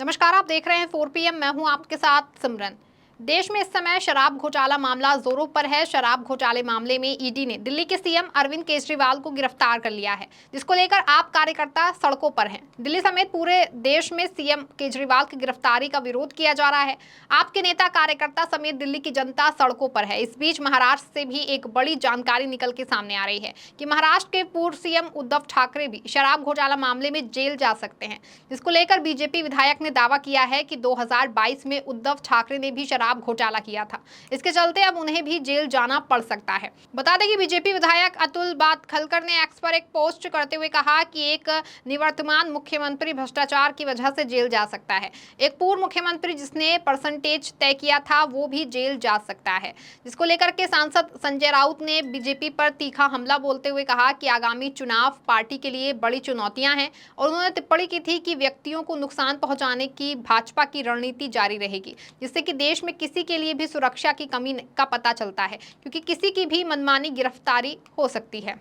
नमस्कार, आप देख रहे हैं 4 PM। मैं हूं आपके साथ सिमरन। देश में इस समय शराब घोटाला मामला जोरों पर है। शराब घोटाले मामले में ईडी ने दिल्ली के सीएम अरविंद केजरीवाल को गिरफ्तार कर लिया है, जिसको लेकर आप कार्यकर्ता सड़कों पर हैं। दिल्ली समेत पूरे देश में सीएम केजरीवाल की गिरफ्तारी का विरोध किया जा रहा है। आपके नेता कार्यकर्ता समेत दिल्ली की जनता सड़कों पर है। इस बीच महाराष्ट्र से भी एक बड़ी जानकारी निकल के सामने आ रही है कि महाराष्ट्र के पूर्व सीएम उद्धव ठाकरे भी शराब घोटाला मामले में जेल जा सकते हैं, जिसको लेकर बीजेपी विधायक ने दावा किया है कि 2022 में उद्धव ठाकरे ने भी शराब घोटाला किया था। इसके चलते अब उन्हें भी जेल जाना पड़ सकता है। बता दें कि बीजेपी विधायक अतुल खलकर ने एक्स पर एक पोस्ट करते हुए कहा कि एक निवर्तमान मुख्यमंत्री भ्रष्टाचार की वजह से जेल जा सकता है। एक पूर्व मुख्यमंत्री जिसने परसेंटेज तय किया था वो भी जेल जा सकता है, जिसको लेकर के सांसद संजय राउत ने बीजेपी पर तीखा हमला बोलते हुए कहा कि आगामी चुनाव पार्टी के लिए बड़ी चुनौतियां हैं और उन्होंने टिप्पणी की थी कि व्यक्तियों को नुकसान पहुंचाने की भाजपा की रणनीति जारी रहेगी, जिससे कि देश में किसी के लिए भी सुरक्षा की कमी का पता चलता है, क्योंकि किसी की भी मनमानी गिरफ्तारी हो सकती है।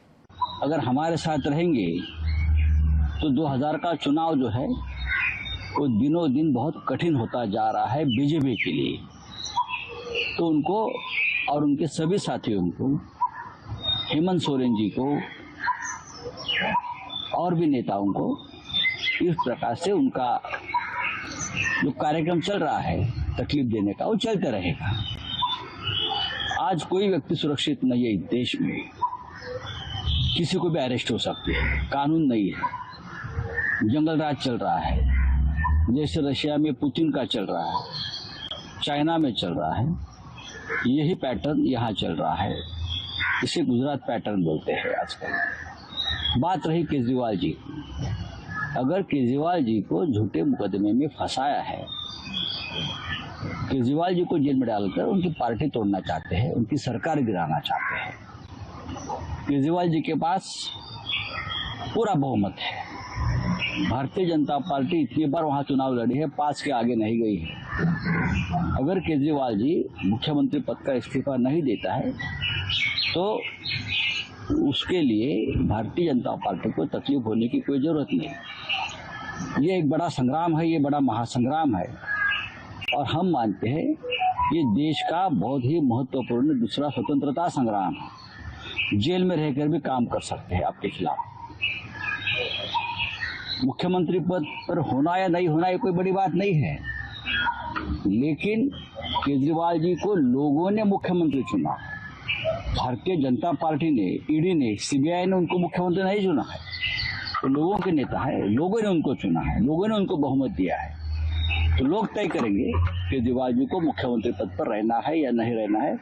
अगर हमारे साथ रहेंगे तो 2000 का चुनाव जो है वो दिनों दिन बहुत कठिन होता जा रहा है बीजेपी के लिए। तो उनको और उनके सभी साथियों को, हेमंत सोरेन जी को और भी नेताओं को इस प्रकार से उनका जो कार्यक्रम चल रहा है तकलीफ देने का, वो चलता रहेगा। आज कोई व्यक्ति सुरक्षित नहीं है इस देश में, किसी को भी अरेस्ट हो सकती है, कानून नहीं है, जंगल राज चल रहा है, जैसे रशिया में पुतिन का चल रहा है, चाइना में चल रहा है, यही पैटर्न यहाँ चल रहा है। इसे गुजरात पैटर्न बोलते हैं आजकल। बात रही केजरीवाल जी की, अगर केजरीवाल जी को झूठे मुकदमे में फंसाया है, केजरीवाल जी को जेल में डालकर उनकी पार्टी तोड़ना चाहते हैं, उनकी सरकार गिराना चाहते हैं। केजरीवाल जी के पास पूरा बहुमत है। भारतीय जनता पार्टी इतनी बार वहां चुनाव लड़ी है, 5 के आगे नहीं गई है। अगर केजरीवाल जी मुख्यमंत्री पद का इस्तीफा नहीं देता है तो उसके लिए भारतीय जनता पार्टी को तकलीफ होने की कोई जरूरत नहीं। ये एक बड़ा संग्राम है, ये बड़ा महासंग्राम है और हम मानते हैं ये देश का बहुत ही महत्वपूर्ण दूसरा स्वतंत्रता संग्राम है। जेल में रहकर भी काम कर सकते हैं आपके खिलाफ। मुख्यमंत्री पद पर होना या नहीं होना ये कोई बड़ी बात नहीं है, लेकिन केजरीवाल जी को लोगों ने मुख्यमंत्री चुना। भारतीय जनता पार्टी ने, ईडी ने, सीबीआई ने उनको मुख्यमंत्री नहीं चुना है। तो लोगों के नेता है, लोगों ने उनको चुना है, लोगों ने उनको बहुमत दिया है। तो लोग तय करेंगे केजरीवाल जी को मुख्यमंत्री पद पर रहना है या नहीं रहना है,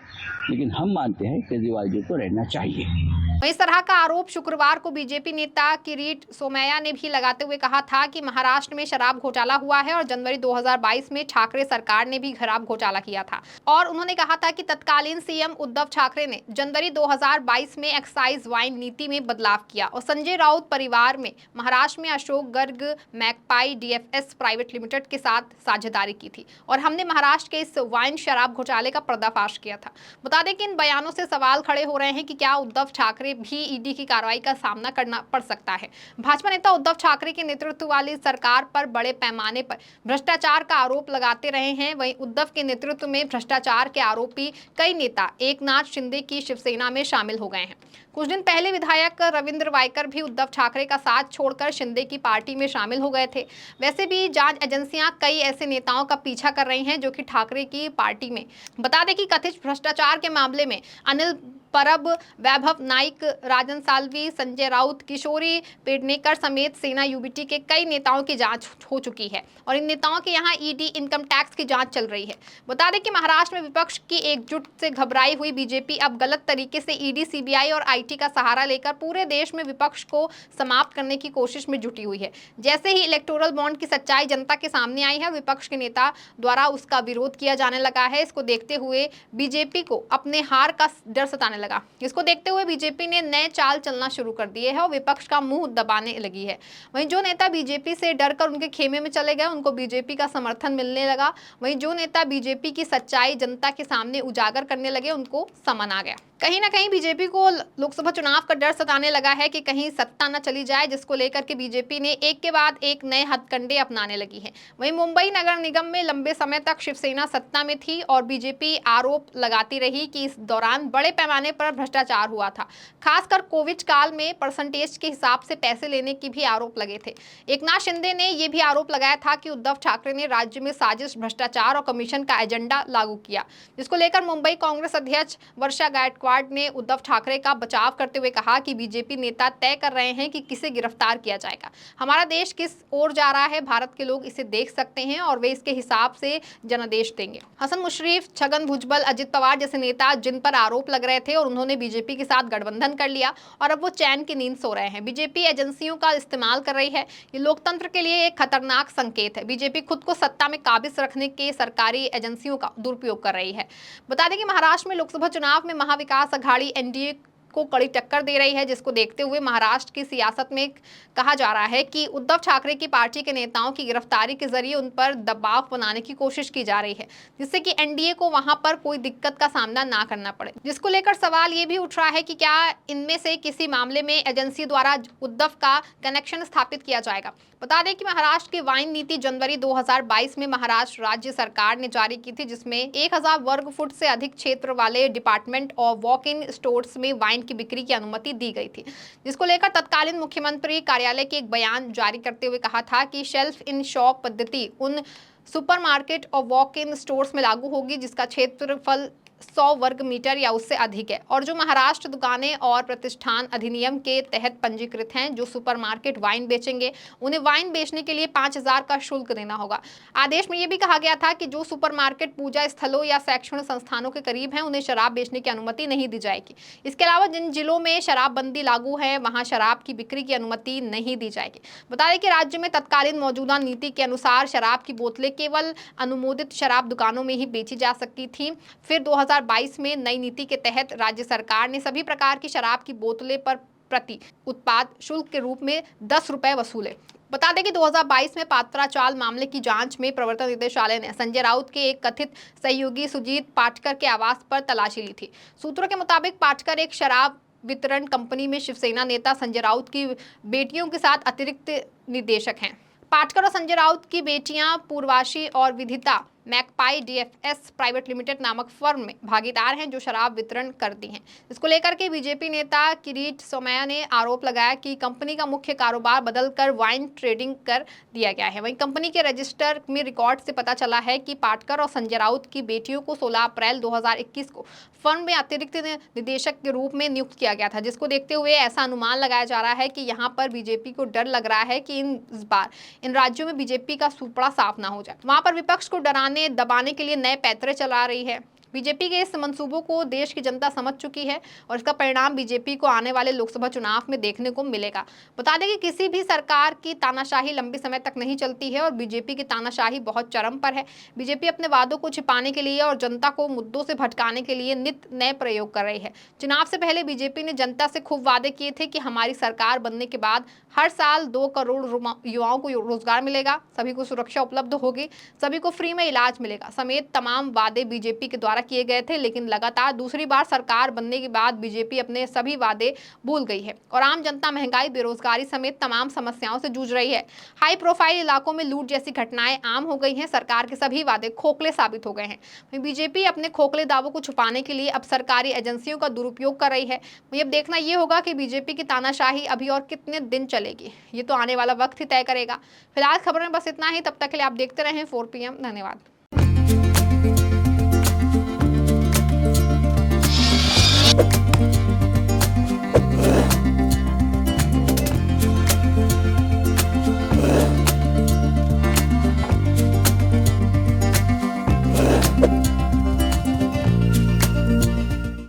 लेकिन हम मानते हैं केजरीवाल जी को रहना चाहिए। इस तरह का आरोप शुक्रवार को बीजेपी नेता किरीट सोमैया ने भी लगाते हुए कहा था कि महाराष्ट्र में शराब घोटाला हुआ है और जनवरी 2022 में ठाकरे सरकार ने भी शराब घोटाला किया था। और उन्होंने कहा था कि तत्कालीन सीएम उद्धव ठाकरे ने जनवरी 2022 में एक्साइज वाइन नीति में बदलाव किया और संजय राउत परिवार में महाराष्ट्र में Ashok Garg magpie DFS private limited के साथ साझेदारी की थी और हमने महाराष्ट्र के इस वाइन शराब घोटाले का पर्दाफाश किया था। बता दें कि इन बयानों से सवाल खड़े हो रहे हैं कि क्या उद्धव ठाकरे भी ईडी की कार्रवाई का सामना करना पड़ सकता है। भाजपा नेता उद्धव ठाकरे के नेतृत्व वाली सरकार पर बड़े पैमाने पर भ्रष्टाचार का आरोप लगाते रहे हैं। वहीं उद्धव के नेतृत्व में भ्रष्टाचार के आरोपी कई नेता एकनाथ शिंदे की शिवसेना में शामिल हो गए हैं। कुछ दिन पहले विधायक रविंद्र वायकर भी उद्धव ठाकरे का साथ छोड़कर शिंदे की पार्टी में शामिल हो गए थे। वैसे भी जांच एजेंसियां कई ऐसे नेताओं का पीछा कर रही हैं जो कि ठाकरे की पार्टी में। बता दें कि कथित भ्रष्टाचार के मामले में अनिल परब, वैभव नाइक, राजन साल्वी, संजय राउत, किशोरी पेडनेकर समेत सेना यूबीटी के कई नेताओं की जांच हो चुकी है और इन नेताओं के यहां ईडी इनकम टैक्स की जांच चल रही है। बता दें कि महाराष्ट्र में विपक्ष की एकजुट से घबराई हुई बीजेपी अब गलत तरीके से ईडी, सीबीआई और आईटी का सहारा लेकर पूरे देश में विपक्ष को समाप्त करने की कोशिश में जुटी हुई है। जैसे ही इलेक्टोरल बॉन्ड की सच्चाई जनता के सामने आई है, विपक्ष के नेता द्वारा उसका विरोध किया जाने लगा है। इसको देखते हुए बीजेपी को अपने हार का डर सताने लगा। इसको देखते हुए बीजेपी ने नए चाल चलना शुरू कर दिए है और विपक्ष का मुंह दबाने लगी है। वहीं जो नेता बीजेपी से डरकर उनके खेमे में चले गए उनको बीजेपी का समर्थन मिलने लगा। वहीं जो नेता बीजेपी की सच्चाई जनता के सामने उजागर करने लगे उनको समन आ गया। कहीं ना कहीं बीजेपी को लोकसभा चुनाव का डर सताने लगा है कि कहीं सत्ता न चली जाए, जिसको लेकर के बीजेपी ने एक के बाद एक नए हथकंडे अपनाने लगी है। वहीं मुंबई नगर निगम में लंबे समय तक शिवसेना सत्ता में थी और बीजेपी आरोप लगाती रही कि इस दौरान बड़े पैमाने पर भ्रष्टाचार हुआ था। खासकर कोविड काल में परसेंटेज के हिसाब से पैसे लेने की भी आरोप लगे थे। एकनाथ शिंदे ने यह भी आरोप लगाया था कि उद्धव ठाकरे ने राज्य में साजिश, भ्रष्टाचार और कमीशन का एजेंडा लागू किया, जिसको लेकर मुंबई कांग्रेस अध्यक्ष वर्षा गायकवाड़ ने उद्धव ठाकरे का बचाव करते हुए कहा कि बीजेपी नेता तय कर रहे हैं कि किसे गिरफ्तार किया जाएगा। हमारा देश किस ओर जा रहा है, भारत के लोग इसे देख सकते हैं और वे इसके हिसाब से जनादेश देंगे। हसन मुशर्रफ, छगन भुजबल, अजित पवार जैसे नेता जिन पर आरोप लग रहे थे और उन्होंने बीजेपी के साथ गठबंधन कर लिया और अब वो चैन की नींद सो रहे हैं। बीजेपी एजेंसियों का इस्तेमाल कर रही है। ये लोकतंत्र के लिए एक खतरनाक संकेत है। बीजेपी खुद को सत्ता में काबिज रखने के सरकारी एजेंसियों का दुरुपयोग कर रही है। बता दें कि महाराष्ट्र में लोकसभा चुनाव में महाविकास अघाड़ी एनडीए को कड़ी टक्कर दे रही है, जिसको देखते हुए महाराष्ट्र की सियासत में कहा जा रहा है कि उद्धव ठाकरे की पार्टी के नेताओं की गिरफ्तारी के जरिए उन पर दबाव बनाने की कोशिश की जा रही है, जिससे कि एनडीए को वहां पर कोई दिक्कत का सामना ना करना पड़े। जिसको लेकर सवाल ये भी उठ रहा है कि क्या इनमें से किसी मामले में एजेंसी द्वारा उद्धव का कनेक्शन स्थापित किया जाएगा। बता दें कि महाराष्ट्र की वाइन नीति जनवरी 2022 में महाराष्ट्र राज्य सरकार ने जारी की थी, जिसमें 1000 वर्ग फुट से अधिक क्षेत्र वाले डिपार्टमेंट और वॉक इन स्टोर्स में वाइन की बिक्री की अनुमति दी गई थी, जिसको लेकर तत्कालीन मुख्यमंत्री कार्यालय के एक बयान जारी करते हुए कहा था कि शेल्फ इन शॉप पद्धति उन सुपरमार्केट और वॉक इन स्टोर्स में लागू होगी जिसका क्षेत्रफल 100 वर्ग मीटर या उससे अधिक है और जो महाराष्ट्र दुकानें और प्रतिष्ठान अधिनियम के तहत पंजीकृत हैं जो सुपरमार्केट वाइन बेचेंगे उन्हें वाइन बेचने के लिए 5000 का शुल्क देना होगा। आदेश में यह भी कहा गया था कि जो सुपरमार्केट पूजा स्थलों या शैक्षणिक संस्थानों के करीब हैं उन्हें शराब बेचने की अनुमति नहीं दी जाएगी। इसके अलावा जिन जिलों में शराबबंदी लागू है वहां शराब की बिक्री की अनुमति नहीं दी जाएगी। बता दें कि राज्य में तत्कालीन मौजूदा नीति के अनुसार शराब की बोतलें केवल अनुमोदित शराब दुकानों में ही बेची जा सकती थी। फिर 2022 में नई नीति के तहत राज्य सरकार ने सभी प्रकार की शराब की बोतलें पर प्रति उत्पाद शुल्क के रूप में 10 रुपए वसूले। बता दें कि 2022 में पात्रा चाल मामले की जांच में प्रवर्तन निदेशालय ने संजय राउत के एक कथित सहयोगी सुजीत पाटकर के आवास पर तलाशी ली थी। सूत्रों के मुताबिक पाटकर एक शराब वितरण कंपनी में शिवसेना नेता संजय राउत की बेटियों के साथ अतिरिक्त निदेशक हैं। पाटकर और संजय राउत की बेटियां पूर्वाशी और विदिता मैकपाई डीएफएस प्राइवेट लिमिटेड नामक फर्म में भागीदार हैं जो शराब वितरण करती हैं। इसको लेकर के बीजेपी नेता किरीट सोमैया ने आरोप लगाया कि कंपनी का मुख्य कारोबार बदलकर वाइन ट्रेडिंग कर दिया गया है। वहीं कंपनी के रजिस्टर में रिकॉर्ड से पता चला है कि पाटकर और संजय राउत की बेटियों को 16 अप्रैल 2021 को फर्म में अतिरिक्त निदेशक के रूप में नियुक्त किया गया था, जिसको देखते हुए ऐसा अनुमान लगाया जा रहा है कि यहाँ पर बीजेपी को डर लग रहा है कि इस बार इन राज्यों में बीजेपी का सुपड़ा साफ ना हो जाए। वहां पर विपक्ष को डराने दबाने के लिए नए पैंतरे चला रही है। बीजेपी के इस मंसूबों को देश की जनता समझ चुकी है और इसका परिणाम बीजेपी को आने वाले लोकसभा चुनाव में देखने को मिलेगा। बता दें कि किसी भी सरकार की तानाशाही लंबे समय तक नहीं चलती है और बीजेपी की तानाशाही बहुत चरम पर है। बीजेपी अपने वादों को छिपाने के लिए और जनता को मुद्दों से भटकाने के लिए नित नए प्रयोग कर रही है। चुनाव से पहले बीजेपी ने जनता से खूब वादे किए थे कि हमारी सरकार बनने के बाद हर साल 2 करोड़ युवाओं को रोजगार मिलेगा, सभी को सुरक्षा उपलब्ध होगी, सभी को फ्री में इलाज मिलेगा समेत तमाम वादे बीजेपी के द्वारा किए गए थे। लेकिन लगातार दूसरी बार सरकार बनने के बाद बीजेपी अपने सभी वादे भूल गई है और आम जनता महंगाई, बेरोजगारी समेत तमाम समस्याओं से जूझ रही है। हाई प्रोफाइल इलाकों में लूट जैसी घटनाएं आम हो गई हैं। सरकार के सभी वादे खोखले साबित हो गए हैं। बीजेपी अपने खोखले दावों को छुपाने के लिए अब सरकारी एजेंसियों का दुरुपयोग कर रही है। अब देखना यह होगा कि बीजेपी की तानाशाही अभी और कितने दिन चलेगी, ये तो आने वाला वक्त ही तय करेगा। फिलहाल खबर में बस इतना ही। तब तक के लिए आप देखते रहें 4 PM। धन्यवाद।